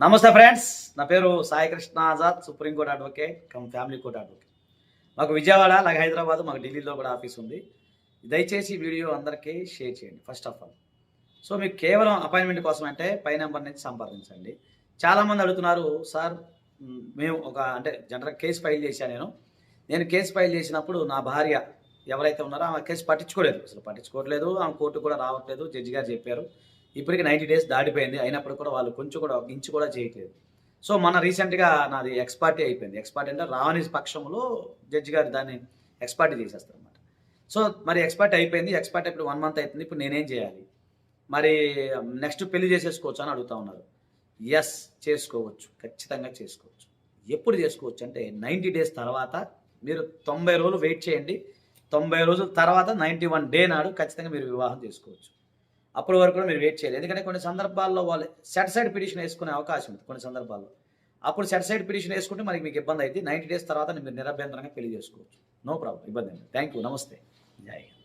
నమస్తే ఫ్రెండ్స్, నా పేరు Sai Krishna Azad, supreme court advocate come family court advocate. మాకు విజయవాడ, అలాగే హైదరాబాద్, మాకు ఢిల్లీలో కూడా ఆఫీస్ ఉంది. దయచేసి వీడియో అందరికీ షేర్ చేయండి. ఫస్ట్ ఆఫ్ ఆల్, సో మీకు కేవలం అపాయింట్మెంట్ కోసం అంటే పై నెంబర్ నుంచి సంప్రదించండి. చాలామంది అడుగుతున్నారు, సార్ మేము అంటే జనరల్ కేసు ఫైల్ చేశాను. నేను కేసు ఫైల్ చేసినప్పుడు నా భార్య ఎవరైతే ఉన్నారో ఆమె కేసు పట్టించుకోవట్లేదు, ఆమె కోర్టు కూడా రావట్లేదు. జడ్జి గారు చెప్పారు ఇప్పటికి 90 డేస్ దాటిపోయింది, అయినప్పుడు కూడా వాళ్ళు కొంచెం కూడా ఇంచు కూడా చేయట్లేదు. సో మన రీసెంట్గా నాది ఎక్స్పార్టీ అయిపోయింది. ఎక్స్పార్టీ అంటే రాని పక్షంలో జడ్జి గారు దాన్ని ఎక్స్పార్టీ చేసేస్తారు అనమాట. సో మరి ఎక్స్పార్టీ అయిపోయింది, ఎక్స్పార్టీ ఇప్పుడు 1 మంత్ అవుతుంది. ఇప్పుడు నేనేం చేయాలి, మరి నెక్స్ట్ పెళ్లి చేసేసుకోవచ్చు అని అడుగుతా ఉన్నారు. ఎస్, చేసుకోవచ్చు, ఖచ్చితంగా చేసుకోవచ్చు. ఎప్పుడు చేసుకోవచ్చు అంటే 90 డేస్ తర్వాత మీరు 90 రోజులు వెయిట్ చేయండి. 90 రోజుల తర్వాత 91 డే నాడు ఖచ్చితంగా మీరు వివాహం చేసుకోవచ్చు. అప్పటి వరకు కూడా మీరు వెయిట్ చేయాలి. ఎందుకంటే కొన్ని సందర్భాల్లో వాళ్ళు సెట్ సైడ్ పిటిషన్ వేసుకునే అవకాశం ఉంది. కొన్ని సందర్భాల్లో అప్పుడు సెట్ సైడ్ పిటిషన్ వేసుకుంటే మనకి మీకు ఇబ్బంది అయితే 90 డేస్ తర్వాత మీరు నిరభ్యంతరంగా పెళ్లి చేసుకోవచ్చు. నో ప్రాబ్లం, ఇబ్బంది అండి. థ్యాంక్ యూ, నమస్తే, జై హింద్.